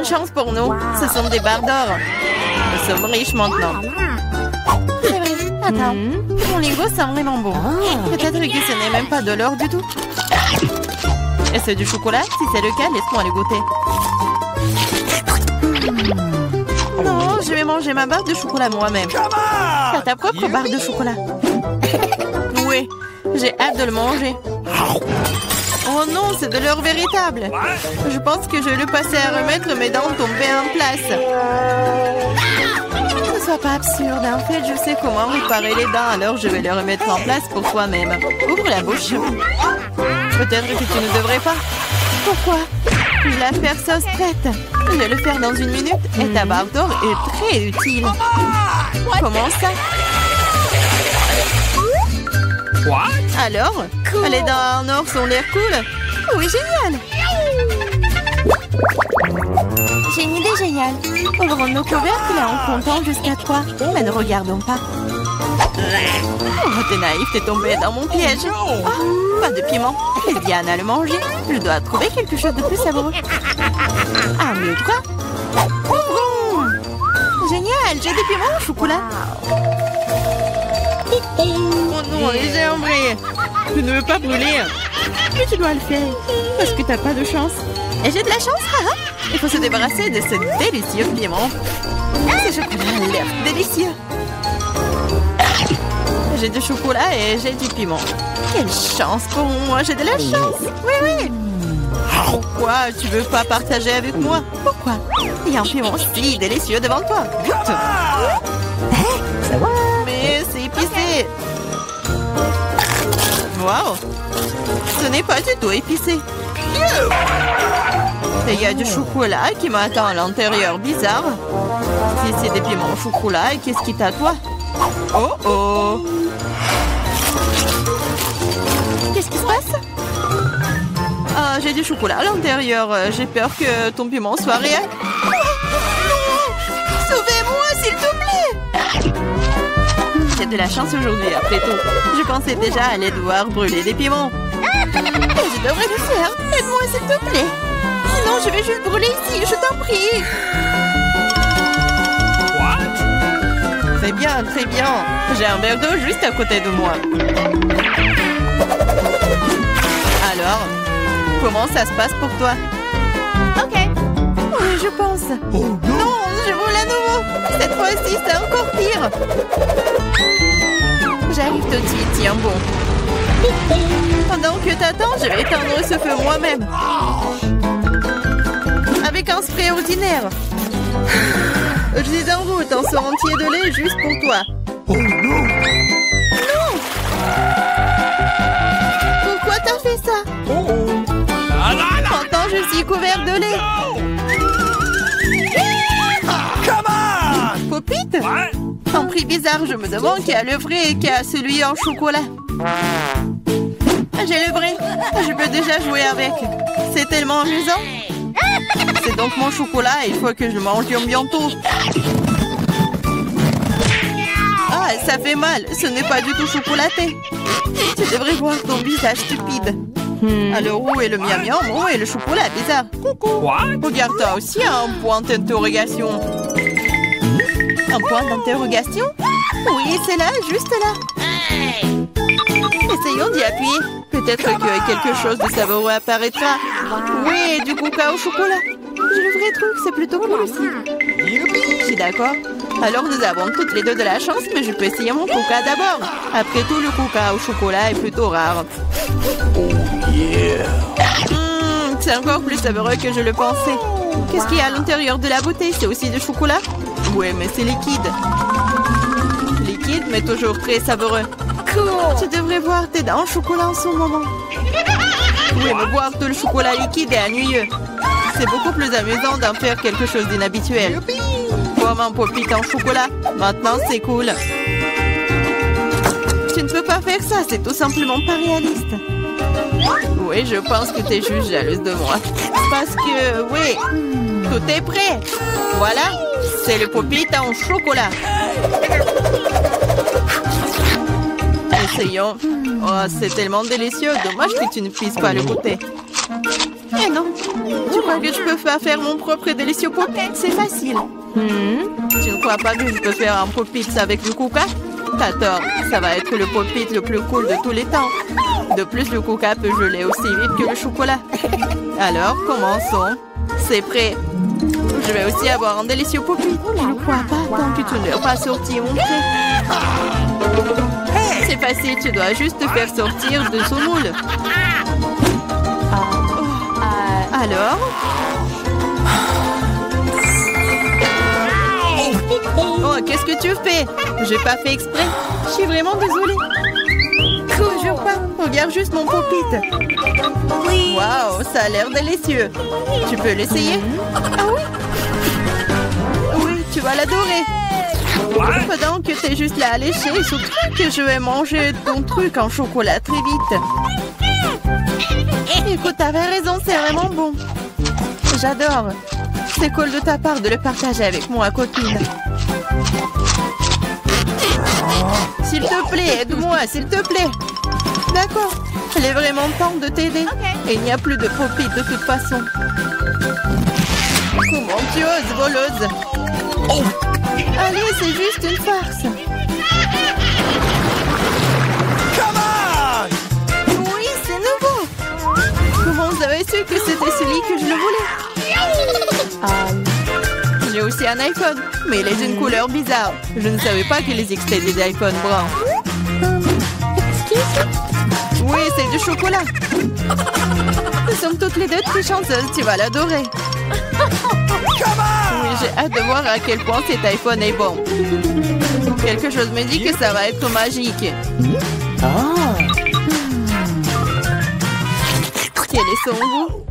bonne chance pour nous. Ce sont des barres d'or. Nous sommes riches maintenant. C'est vrai. Attends, mon lingot sent vraiment bon. Peut-être que ce n'est même pas de l'or du tout. Est-ce du chocolat? Si c'est le cas, laisse-moi le goûter. Non, je vais manger ma barre de chocolat moi-même. T'as ta propre barre de chocolat. Oui, j'ai hâte de le manger. Oh non, c'est de l'or véritable. Je pense que je vais le passer à remettre mes dents tombées en place. Ne sois pas absurde. En fait, je sais comment réparer les dents, alors je vais les remettre en place pour toi-même. Ouvre la bouche. Peut-être que tu ne devrais pas. Pourquoi? L'affaire sauce prête. Je vais le faire dans 1 minute et ta barre d'or est très utile. Comment ça? Alors, les dents en or sont l'air cool? Oui, génial! J'ai une idée géniale. Ouvrons nos couvercles en comptant jusqu'à 3. Mais ne regardons pas. Oh, t'es naïf, t'es tombé dans mon piège. Oh, pas de piment. C'est bien à le manger. Je dois trouver quelque chose de plus savoureux. 1, 2, 3. Ouvrons! Génial, j'ai des piments au chocolat. Oh non, j'ai embrayé. Je ne veux pas brûler. Mais tu dois le faire. Parce que t'as pas de chance. Et j'ai de la chance, haha. Il faut se débarrasser de ce délicieux piment. Ce chocolat a l'air délicieux. J'ai du chocolat et j'ai du piment. Quelle chance pour moi, j'ai de la chance. Oui, oui. Pourquoi tu veux pas partager avec moi? Pourquoi? Il y a un piment si délicieux devant toi. Goûte. Mais c'est épicé. Waouh. Ce n'est pas du tout épicé. Et il y a du chocolat qui m'attend à l'intérieur. Bizarre. Si c'est des piments au chocolat, qu'est-ce qui t'attend? Oh oh. Qu'est-ce qui se passe? Ah, j'ai du chocolat à l'intérieur. J'ai peur que ton piment soit réel. Oh, non! Sauvez-moi, s'il te plaît! J'ai de la chance aujourd'hui, après tout. Je pensais déjà aller devoir brûler des piments. Et je devrais le faire. Aide-moi, s'il te plaît. Sinon, je vais juste brûler ici, je t'en prie. Très bien, très bien. J'ai un verre d'eau juste à côté de moi. Alors, comment ça se passe pour toi? Ok. Oui, je pense. Oh, non, je roule à nouveau. Cette fois-ci, c'est encore pire. J'arrive tout de suite, tiens bon. Pendant que t'attends, je vais éteindre ce feu moi-même. Avec un spray ordinaire. Je suis en route, un seau entier de lait juste pour toi. Oh non! Non! Pourquoi t'as fait ça? Pourtant, je suis couvert de lait. Come on! Popite? Un prix bizarre, je me demande qui a le vrai et qui a celui en chocolat. J'ai le vrai. Je peux déjà jouer avec. C'est tellement amusant. C'est donc mon chocolat, il faut que je le mange bientôt. Ah, ça fait mal, ce n'est pas du tout chocolaté. Tu devrais voir ton visage stupide. Alors où est le miam-miam? Où est le chocolat bizarre? Coucou. Regarde, toi aussi un point d'interrogation. Un point d'interrogation? Oui, c'est là, juste là. Essayons d'y appuyer. Peut-être que quelque chose de savoureux apparaîtra. Oui, du coca au chocolat. J'ai le vrai truc, c'est plutôt cool aussi. Je suis d'accord. Alors nous avons toutes les deux de la chance, mais je peux essayer mon coca d'abord. Après tout, le coca au chocolat est plutôt rare. C'est encore plus savoureux que je le pensais. Qu'est-ce qu'il y a à l'intérieur de la bouteille? C'est aussi du chocolat? Oui, mais c'est liquide. Liquide, mais toujours très savoureux. Cool. Tu devrais voir tes dents en chocolat en ce moment. Oui, mais boire tout le chocolat liquide est ennuyeux. C'est beaucoup plus amusant d'en faire quelque chose d'inhabituel. Comme un popite en chocolat. Maintenant, c'est cool. Tu ne peux pas faire ça, c'est tout simplement pas réaliste. Oui, je pense que tu es juste jalouse de moi. Parce que, oui, tout est prêt. Voilà, c'est le popite en chocolat. Essayons. Oh, c'est tellement délicieux. Dommage que tu ne puisses pas le goûter. Eh non, tu crois crois que je peux pas faire mon propre délicieux pop-it? C'est facile. Tu ne crois pas que je peux faire un pop-it avec le Kuka? T'as tort, ça va être le pop-it le plus cool de tous les temps. De plus, le Kuka peut geler aussi vite que le chocolat. Alors, commençons. C'est prêt. Je vais aussi avoir un délicieux pop-it. Je ne crois pas tant que tu ne l'as pas sorti mon prêt. C'est facile, tu dois juste te faire sortir de ce moule. Alors? Oh, qu'est-ce que tu fais? J'ai pas fait exprès. Je suis vraiment désolée. Toujours pas. Regarde juste mon pop-it. Waouh, ça a l'air délicieux. Tu peux l'essayer? Ah oui? Oui, tu vas l'adorer. Pendant que t'es juste là à lécher, surtout que je vais manger ton truc en chocolat très vite. Écoute, t'avais raison, c'est vraiment bon. J'adore. C'est cool de ta part de le partager avec moi, copine. S'il te plaît, aide-moi, s'il te plaît. D'accord. Il est vraiment temps de t'aider. Et il n'y a plus de pop-it de toute façon. Comment tu oses, voleuse? Allez, c'est juste une farce. Oui, c'est nouveau. Comment vous avez su que c'était celui que je le voulais? J'ai aussi un iPhone, mais il est d'une couleur bizarre. Je ne savais pas qu'il existait des iPhones bruns. Oui, c'est du chocolat. Nous sommes toutes les deux très chanceuses. Tu vas l'adorer. Oui, j'ai hâte de voir à quel point cet iPhone est bon. Quelque chose me dit que ça va être magique. Quel est son goût?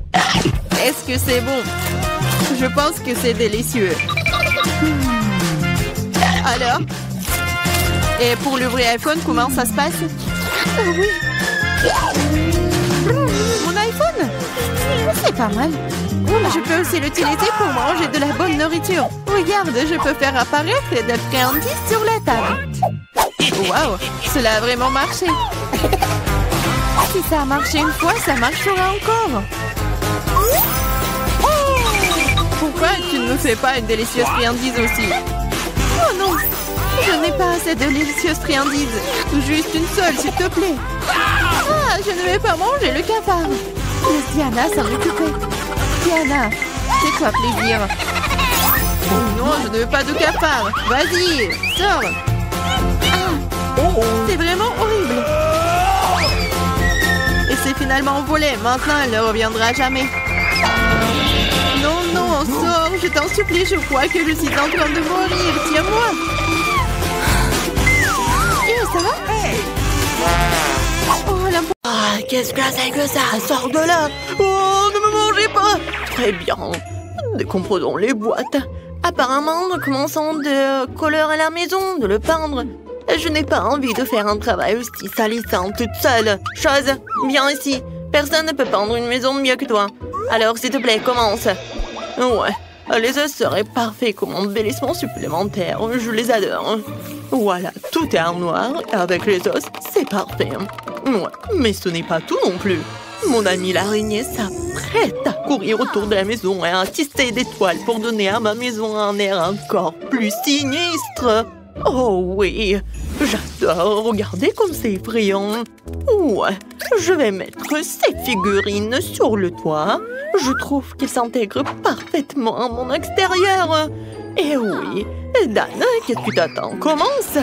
Est-ce que c'est bon? Je pense que c'est délicieux. Alors? Et pour le vrai iPhone, comment ça se passe? Oui. Mon iPhone? C'est pas mal. Je peux aussi l'utiliser pour manger de la bonne nourriture. Regarde, je peux faire apparaître des friandises sur la table. Waouh, cela a vraiment marché. Si ça a marché une fois, ça marchera encore. Pourquoi tu ne me fais pas une délicieuse friandise aussi? Oh non, je n'ai pas assez de délicieuses friandises. Juste une seule, s'il te plaît. Ah, je ne vais pas manger le cafard. Laisse Diana s'en occuper. Diana, fais-toi plaisir. Oh non, je ne veux pas de cafard. Vas-y, sors. Ah, c'est vraiment horrible. Et c'est finalement volé. Maintenant, elle ne reviendra jamais. Non, non, sors. Je t'en supplie, je crois que je suis en train de mourir. Tiens-moi. Ça va? Oh, la... Ah, qu'est-ce que c'est que ça? Sors de là. Oh, ne me mangez pas. Très bien. Décomposons les boîtes. Apparemment, nous commençons de colorer la maison, de le peindre. Je n'ai pas envie de faire un travail aussi salissant toute seule. Chose, viens ici. Personne ne peut peindre une maison mieux que toi. Alors, s'il te plaît, commence. Ouais, les os seraient parfaits comme embellissement supplémentaire. Je les adore. Voilà, tout est en noir. Avec les os, c'est parfait. Ouais, mais ce n'est pas tout non plus. Mon ami l'araignée s'apprête à courir autour de la maison et à tisser des toiles pour donner à ma maison un air encore plus sinistre. Oh oui, j'adore. Regardez comme c'est effrayant. Ouais, je vais mettre ces figurines sur le toit. Je trouve qu'ils s'intègrent parfaitement à mon extérieur. Et oui, Dan, qu'est-ce que tu t'attends? Commence.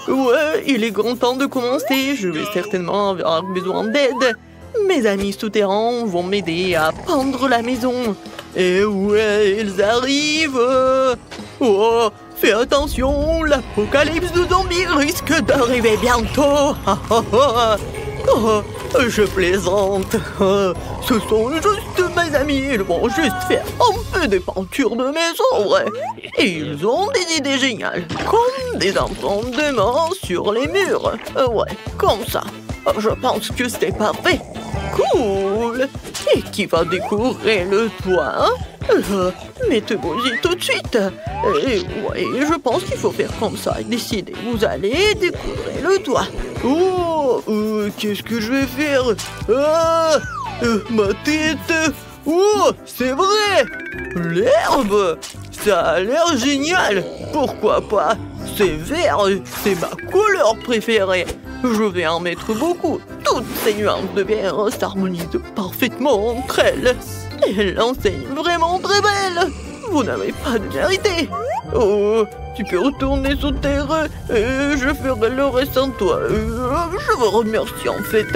Ouais, il est grand temps de commencer. Je vais certainement avoir besoin d'aide. Mes amis souterrains vont m'aider à peindre la maison. Et ouais, ils arrivent. Oh, fais attention, l'apocalypse de zombies risque d'arriver bientôt. Oh, je plaisante. Ce sont juste mes amis. Ils vont juste faire un peu de peinture de maison, ouais. Et ils ont des idées géniales, comme des empreintes de main sur les murs. Ouais, comme ça. Je pense que c'est parfait. Cool. Et qui va décorer le toit? Mettez-vous-y tout de suite. Et ouais, je pense qu'il faut faire comme ça. Décidez, vous allez décorer le toit. Oh, qu'est-ce que je vais faire? Ma tête. Oh, c'est vrai! L'herbe! Ça a l'air génial! Pourquoi pas? C'est vert, c'est ma couleur préférée! Je vais en mettre beaucoup! Toutes ces nuances de vert s'harmonisent parfaitement entre elles! Et l'enseigne est vraiment très belle! Vous n'avez pas de vérité! Oh, tu peux retourner sur terre et je ferai le reste sans toi. Je vous remercie en fait.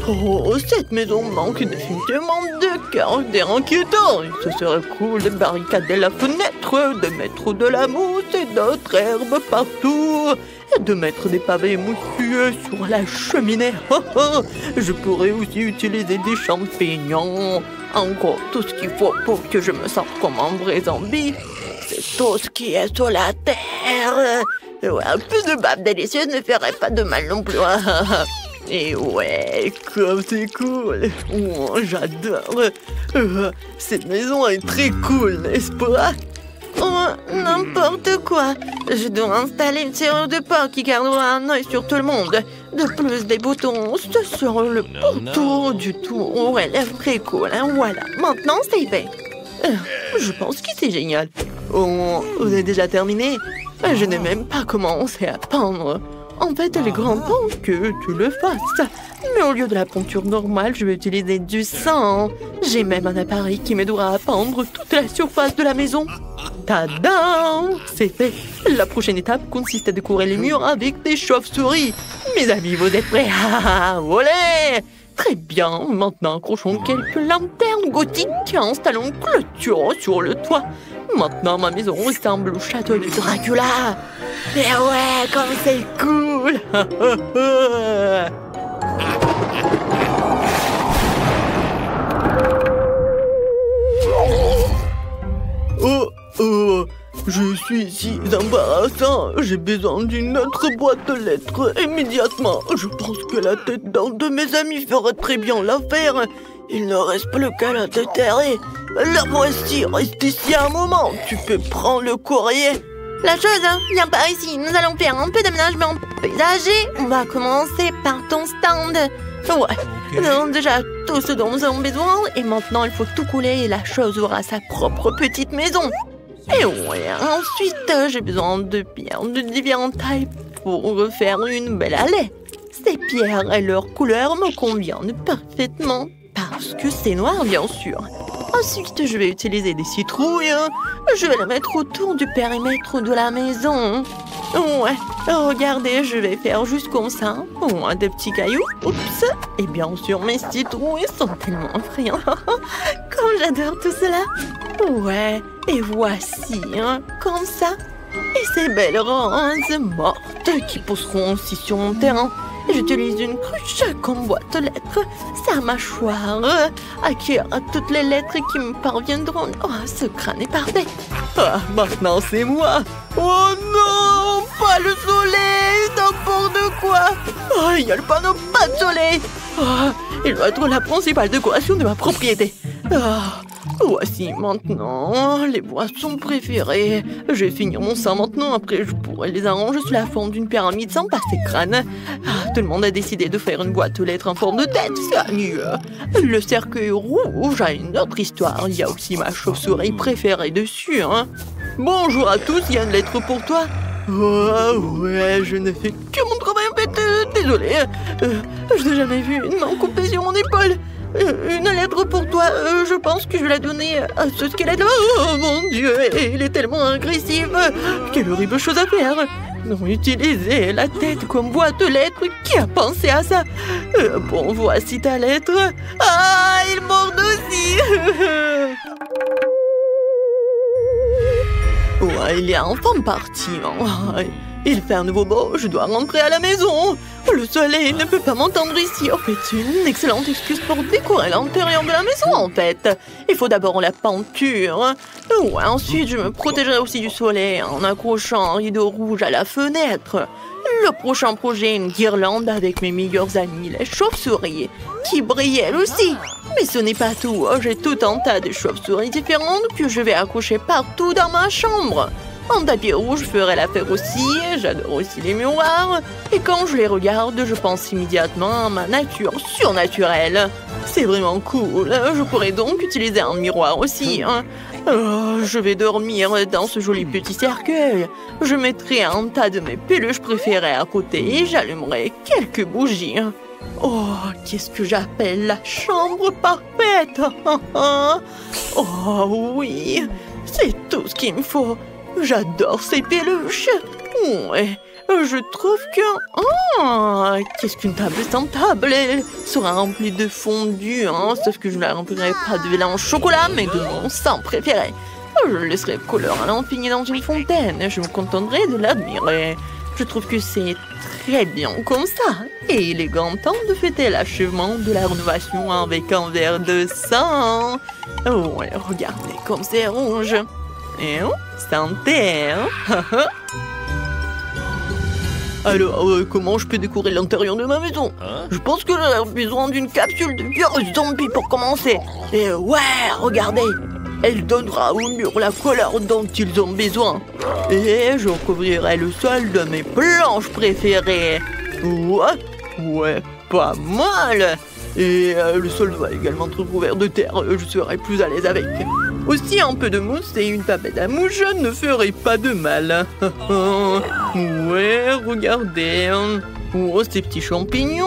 Oh, cette maison manque définitivement de caractère inquiétant. Ce serait cool de barricader la fenêtre, de mettre de la mousse et d'autres herbes partout, et de mettre des pavés moussueux sur la cheminée. Je pourrais aussi utiliser des champignons. Encore tout ce qu'il faut pour que je me sente comme un vrai zombie. C'est tout ce qui est sur la terre. Ouais, un peu de bave délicieuse ne ferait pas de mal non plus. Et ouais, comme c'est cool. Oh, j'adore. Cette maison est très cool, n'est-ce pas? Oh, n'importe quoi. Je dois installer une serrure de porte qui gardera un œil sur tout le monde. De plus, des boutons, ce sera le pourtour du tour. Elle est très cool, hein. Voilà, maintenant c'est fait. Je pense que c'est génial. Oh, vous avez déjà terminé? Je n'ai même pas commencé à peindre. En fait, elle est grand temps que tu le fasses. Mais au lieu de la peinture normale, je vais utiliser du sang. J'ai même un appareil qui m'aidera à peindre toute la surface de la maison. Tadam! C'est fait. La prochaine étape consiste à décorer les murs avec des chauves-souris. Mes amis, vous êtes prêts? Olé! Très bien. Maintenant, accrochons quelques lanternes gothiques et installons une clôture sur le toit. Maintenant, ma maison ressemble au château de Dracula. Mais ouais, comme c'est cool! Oh, je suis si embarrassant. J'ai besoin d'une autre boîte de lettres immédiatement. Je pense que la tête d'un de mes amis ferait très bien l'affaire. Il ne reste plus qu'à la déterrer. La voici, reste ici un moment. Tu peux prendre le courrier. La chose, viens par ici. Nous allons faire un peu d'aménagement paysager. On va commencer par ton stand. Ouais, nous avons déjà tout ce dont nous avons besoin. Et maintenant, il faut tout couler et la chose aura sa propre petite maison. Et ouais, ensuite, j'ai besoin de pierres de différentes tailles pour faire une belle allée. Ces pierres et leur couleur me conviennent parfaitement. Parce que c'est noir, bien sûr. Ensuite, je vais utiliser des citrouilles. Je vais les mettre autour du périmètre de la maison. Ouais, regardez, je vais faire juste comme ça. Ouais, des petits cailloux. Oups. Et bien sûr, mes citrouilles sont tellement effrayants. Comme j'adore tout cela. Ouais, et voici, comme ça. Et ces belles roses mortes qui pousseront aussi sur mon terrain. J'utilise une cruche comme boîte de lettres. Sa mâchoire accueillera toutes les lettres qui me parviendront. Oh, ce crâne est parfait. Ah, maintenant c'est moi. Oh non, pas le soleil, n'importe quoi. Oh, il y a le panneau pas de soleil. Oh, il doit être la principale décoration de ma propriété. Voici maintenant les boissons préférées. Je vais finir mon sein maintenant. Après, je pourrai les arranger sous la forme d'une pyramide sans passer crâne. Tout le monde a décidé de faire une boîte aux lettres en forme de tête. C'est mieux. Le cercueil rouge a une autre histoire. Il y a aussi ma chauve-souris préférée dessus. Bonjour à tous, il y a une lettre pour toi. Oh ouais, je ne fais que mon travail en fait. Désolé. Je n'ai jamais vu une main coupée sur mon épaule. Une lettre pour toi, je pense que je vais la donner à ce squelette. Oh mon Dieu, il est tellement agressif. Quelle horrible chose à faire. Non, utiliser la tête comme boîte de lettres. Qui a pensé à ça? Bon, voici ta lettre. Ah, il mord aussi. Ouais, il est enfin parti. Il fait un nouveau beau, je dois rentrer à la maison. Le soleil ne peut pas m'entendre ici. En fait, c'est une excellente excuse pour décorer l'intérieur de la maison, en fait. Il faut d'abord la peinture. Ouais, ensuite, je me protégerai aussi du soleil en accrochant un rideau rouge à la fenêtre. Le prochain projet, une guirlande avec mes meilleurs amis, les chauves-souris, qui brillent elles aussi. Mais ce n'est pas tout. J'ai tout un tas de chauves-souris différentes que je vais accrocher partout dans ma chambre. Un tapis rouge ferait l'affaire aussi. J'adore aussi les miroirs. Et quand je les regarde, je pense immédiatement à ma nature surnaturelle. C'est vraiment cool. Je pourrais donc utiliser un miroir aussi. Oh, je vais dormir dans ce joli petit cercueil. Je mettrai un tas de mes peluches préférées à côté et j'allumerai quelques bougies. Oh, qu'est-ce que j'appelle la chambre parfaite. Oh oui, c'est tout ce qu'il me faut. J'adore ces peluches. Ouais, je trouve que... Oh, qu'est-ce qu'une table sans table? Elle sera remplie de fondue, sauf que je ne la remplirai pas de lait en chocolat, mais de mon sang préféré. Je laisserai couleur à l'infini dans une fontaine. Je me contenterai de l'admirer. Je trouve que c'est très bien comme ça. Et il est grand temps de fêter l'achèvement de la rénovation avec un verre de sang. Oh, ouais, regardez comme c'est rouge. Et santé, Alors, comment je peux décorer l'intérieur de ma maison? Je pense que j'ai besoin d'une capsule de virus zombie pour commencer. Et ouais, regardez, elle donnera aux murs la couleur dont ils ont besoin. Et je recouvrirai le sol de mes planches préférées. Ouais, pas mal. Et le sol doit également être recouvert de terre, je serai plus à l'aise avec. Aussi, un peu de mousse et une tapette à mouche ne ferait pas de mal. Ouais, regardez. Oh, ces petits champignons.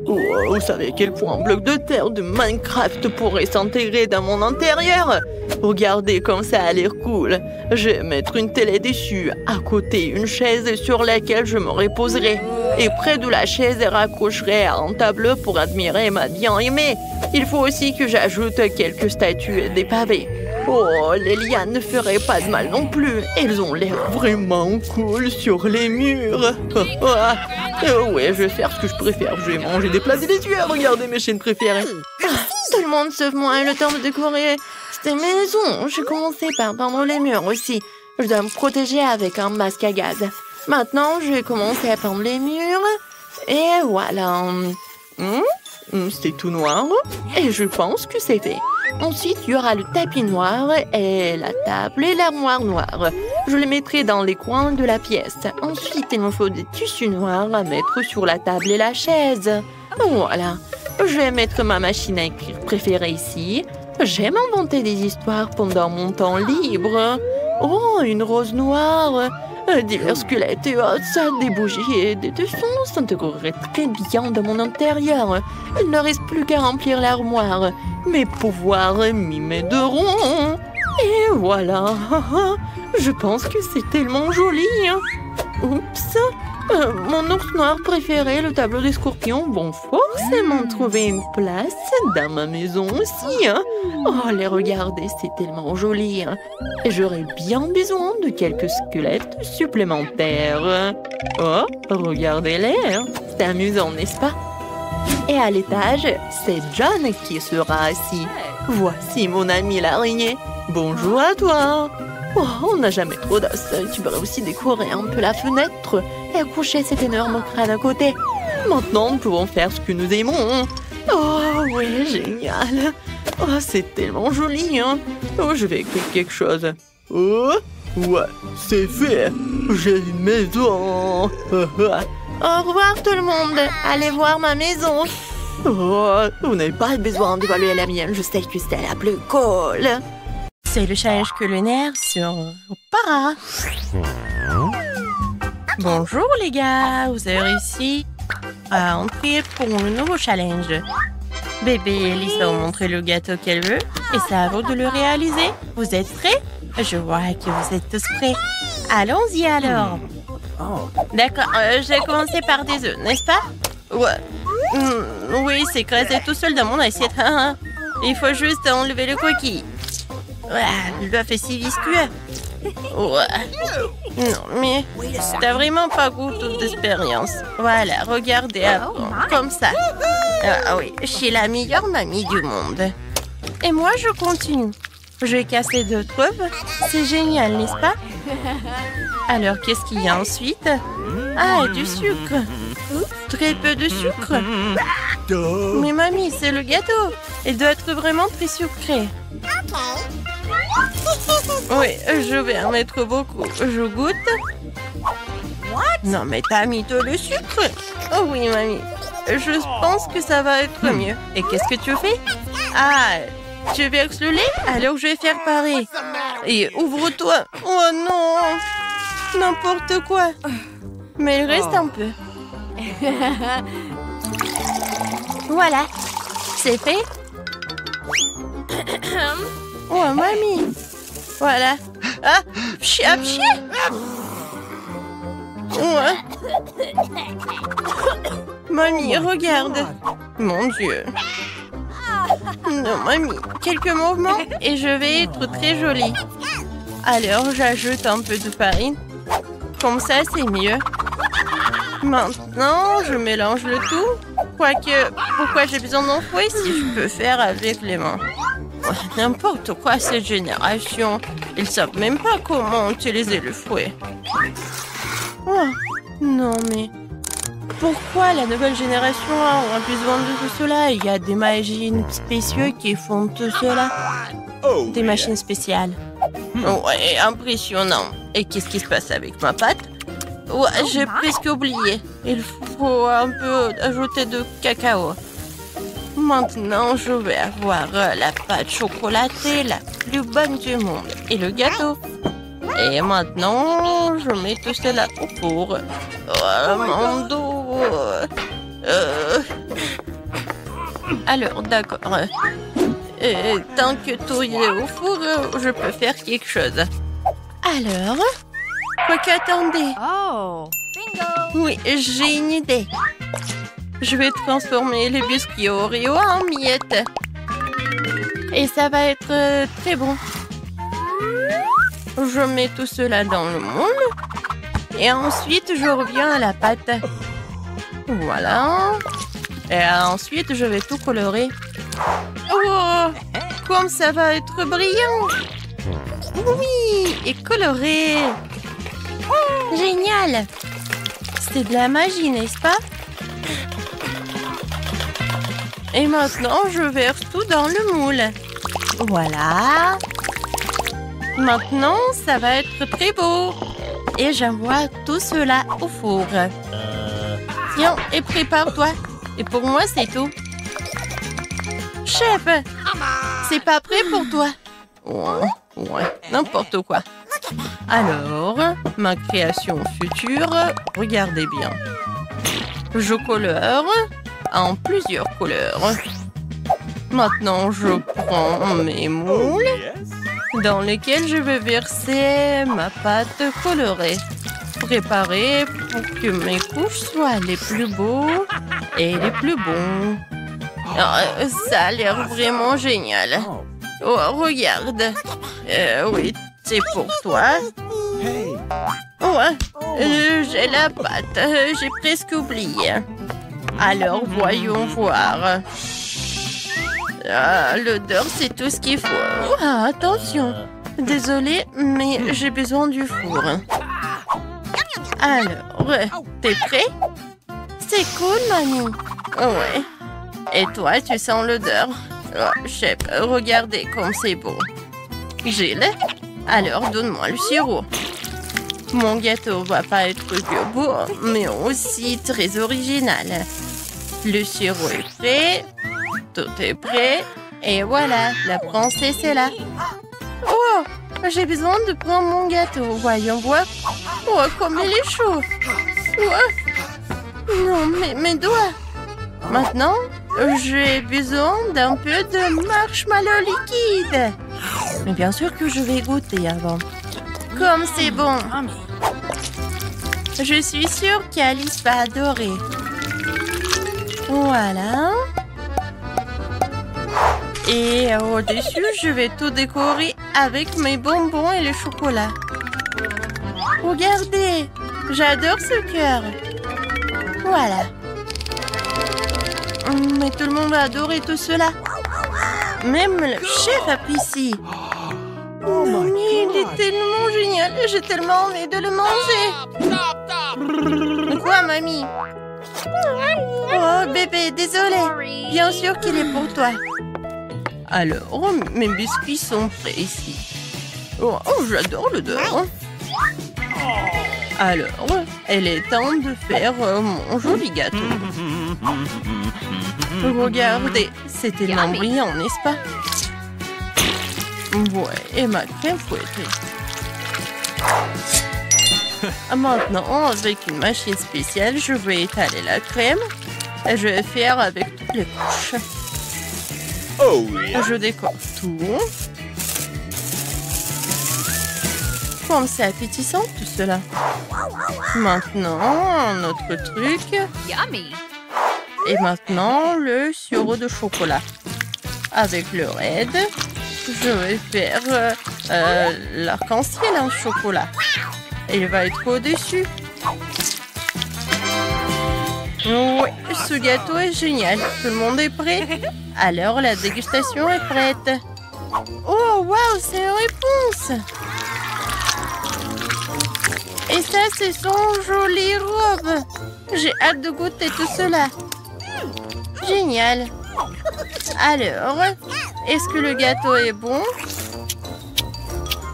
Oh, vous savez à quel point un bloc de terre de Minecraft pourrait s'intégrer dans mon intérieur? Regardez comme ça a l'air cool. Je vais mettre une télé dessus, à côté une chaise sur laquelle je me reposerai. Et près de la chaise, je raccrocherai un tableau pour admirer ma bien-aimée. Il faut aussi que j'ajoute quelques statues et des pavés. Oh, les lianes ne feraient pas de mal non plus. Elles ont l'air vraiment cool sur les murs. Ouais, je vais faire ce que je préfère. Je vais manger des plats délicieux. Regardez mes chaînes préférées. Tout le monde sauf moi. Le temps de décorer cette maison. J'ai commencé par peindre les murs aussi. Je dois me protéger avec un masque à gaz. Maintenant, je vais commencer à peindre les murs. Et voilà. C'est tout noir. Et je pense que c'est fait. Ensuite, il y aura le tapis noir et la table et l'armoire noire. Je les mettrai dans les coins de la pièce. Ensuite, il me faut des tissus noirs à mettre sur la table et la chaise. Voilà. Je vais mettre ma machine à écrire préférée ici. J'aime inventer des histoires pendant mon temps libre. Oh, une rose noire. Divers squelettes et os, des bougies et des dessins s'intégreraient très bien dans mon intérieur. Il ne reste plus qu'à remplir l'armoire. Mes pouvoirs m'y m'aideront. Et voilà. Je pense que c'est tellement joli. Oups. Mon ours noir préféré, le tableau des scorpions, vont forcément trouver une place dans ma maison aussi. Oh, les regarder, c'est tellement joli. Et j'aurais bien besoin de quelques squelettes supplémentaires. Oh, regardez-les. C'est amusant, n'est-ce pas? Et à l'étage, c'est John qui sera assis. Voici mon ami l'araignée. Bonjour à toi. Oh, on n'a jamais trop d'os. Tu pourrais aussi décorer un peu la fenêtre et accrocher cet énorme crâne à côté. Maintenant, nous pouvons faire ce que nous aimons. Oh, ouais, génial. Oh, c'est tellement joli. Oh, je vais écrire quelque chose. Oh, ouais, c'est fait. J'ai une maison. Au revoir tout le monde. Allez voir ma maison. Oh, vous n'avez pas besoin d'évaluer la mienne. Je sais que c'est la plus cool. C'est le challenge culinaire sur Para. Bonjour les gars, vous avez réussi à entrer pour le nouveau challenge. Bébé et Elise va vous montrer le gâteau qu'elle veut et c'est à vous de le réaliser. Vous êtes prêts? Je vois que vous êtes tous prêts. Allons-y alors. D'accord, je vais commencer par des œufs, n'est-ce pas? Ouais. Oui, c'est écrasé tout seul dans mon assiette. Il faut juste enlever le coquille. L'œuf est si visqueux. Non, mais t'as vraiment pas goût d'expérience. Voilà, regardez comme ça. Ah oui, je suis la meilleure mamie du monde. Et moi, je continue. Je vais casser d'autres œufs. C'est génial, n'est-ce pas? Alors, qu'est-ce qu'il y a ensuite? Ah, du sucre. Très peu de sucre. Mais mamie, c'est le gâteau. Il doit être vraiment très sucré. Oui, je vais en mettre beaucoup. Je goûte. Non, mais t'as mis tout le sucre. Oh oui, mamie. Je pense que ça va être mieux. Et qu'est-ce que tu fais? Ah, tu verses le lait? Alors je vais faire pareil. Et ouvre-toi. Oh non! N'importe quoi. Mais il reste un peu. Voilà. C'est fait. Oh, mamie. Voilà. Ah, pchi, ah, pchi. Ouais. Mamie, regarde. Mon Dieu. Non, mamie. Quelques mouvements et je vais être très jolie. Alors, j'ajoute un peu de farine. Comme ça, c'est mieux. Maintenant, je mélange le tout. Quoique, pourquoi j'ai besoin d'un fouet si je peux faire avec les mains? N'importe quoi, cette génération. Ils savent même pas comment utiliser le fouet. Oh, non, mais... Pourquoi la nouvelle génération a besoin de tout cela? Il y a des machines spéciales qui font tout cela. Des machines spéciales. Ouais, impressionnant. Et qu'est-ce qui se passe avec ma pâte? Ouais, j'ai presque oublié. Il faut un peu ajouter de cacao. Maintenant, je vais avoir la pâte chocolatée la plus bonne du monde. Et le gâteau. Et maintenant, je mets tout cela au four. Oh, mon dos. Alors, d'accord. Tant que tout est au four, je peux faire quelque chose. Alors, quoique, attendez. Oh, bingo! Oui, j'ai une idée. Je vais transformer les biscuits Oreo en miettes. Et ça va être très bon. Je mets tout cela dans le moule. Et ensuite, je reviens à la pâte. Voilà. Et ensuite, je vais tout colorer. Oh, comme ça va être brillant. Oui, et coloré. Génial. C'est de la magie, n'est-ce pas? Et maintenant, je verse tout dans le moule. Voilà. Maintenant, ça va être très beau. Et j'envoie tout cela au four. Tiens, et prépare-toi. Et pour moi, c'est tout. Chef, c'est pas prêt pour toi? Ouais, n'importe quoi. Alors, ma création future, regardez bien. Je colore en plusieurs couleurs. Maintenant, je prends mes moules dans lesquels je vais verser ma pâte colorée. Préparée pour que mes couches soient les plus beaux et les plus bons. Oh, ça a l'air vraiment génial. Oh, regarde. Oui, c'est pour toi. Ouais, j'ai la pâte. J'ai presque oublié. Alors, voyons voir. Ah, l'odeur, c'est tout ce qu'il faut. Ah, attention. Désolée, mais j'ai besoin du four. Alors, t'es prêt? C'est cool, mamie. Ouais. Et toi, tu sens l'odeur? Oh, chef, regardez comme c'est beau. Gilles, alors donne-moi le sirop. Mon gâteau va pas être que beau, mais aussi très original. Le sirop est prêt. Tout est prêt. Et voilà, la princesse est là. Oh, j'ai besoin de prendre mon gâteau. Voyons voir. Oh, comme il est chaud. Oh. Non, mes doigts. Maintenant, j'ai besoin d'un peu de marshmallow liquide. Mais bien sûr que je vais goûter avant. Comme c'est bon. Je suis sûre qu'Alice va adorer. Voilà. Et au-dessus, je vais tout décorer avec mes bonbons et le chocolat. Regardez, j'adore ce cœur. Voilà. Mais tout le monde va adorer tout cela. Même le chef apprécie. Non, mais il est tellement génial. J'ai tellement envie de le manger. Quoi, mamie? Oh, bébé, désolé. Bien sûr qu'il est pour toi. Alors, mes biscuits sont prêts ici. Oh, j'adore l'odeur. Alors, il est temps de faire mon joli gâteau. Regardez, c'est tellement brillant, n'est-ce pas? Ouais, et ma crème fouettée. Maintenant, avec une machine spéciale, je vais étaler la crème. Et je vais faire avec toutes les couches. Oh yeah. Je décore tout. Comme c'est appétissant tout cela. Maintenant, notre truc. Yummy. Et maintenant, le sirop de chocolat. Avec le raid, je vais faire l'arc-en-ciel en chocolat. Et il va être au-dessus. Oui, ce gâteau est génial. Tout le monde est prêt? Alors, la dégustation est prête. Oh, waouh, c'est une réponse! Et ça, c'est son jolie robe. J'ai hâte de goûter tout cela. Génial. Alors, est-ce que le gâteau est bon?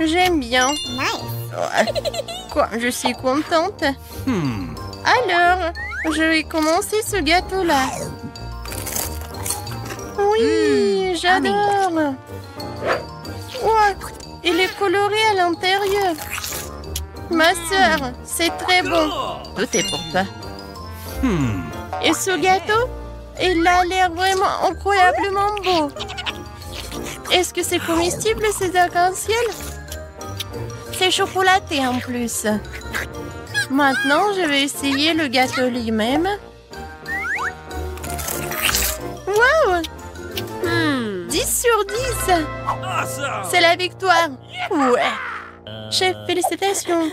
J'aime bien. Quoi, je suis contente. Alors, je vais commencer ce gâteau-là. Oui, j'adore. Ouais, il est coloré à l'intérieur. Ma sœur, c'est très bon. Tout est pour toi. Et ce gâteau, il a l'air vraiment incroyablement beau. Est-ce que c'est comestible, ces arcs-en-ciel? C'est chocolaté en plus. Maintenant, je vais essayer le gâteau lui-même. Wow! 10 sur 10. C'est la victoire. Ouais. Chef, félicitations.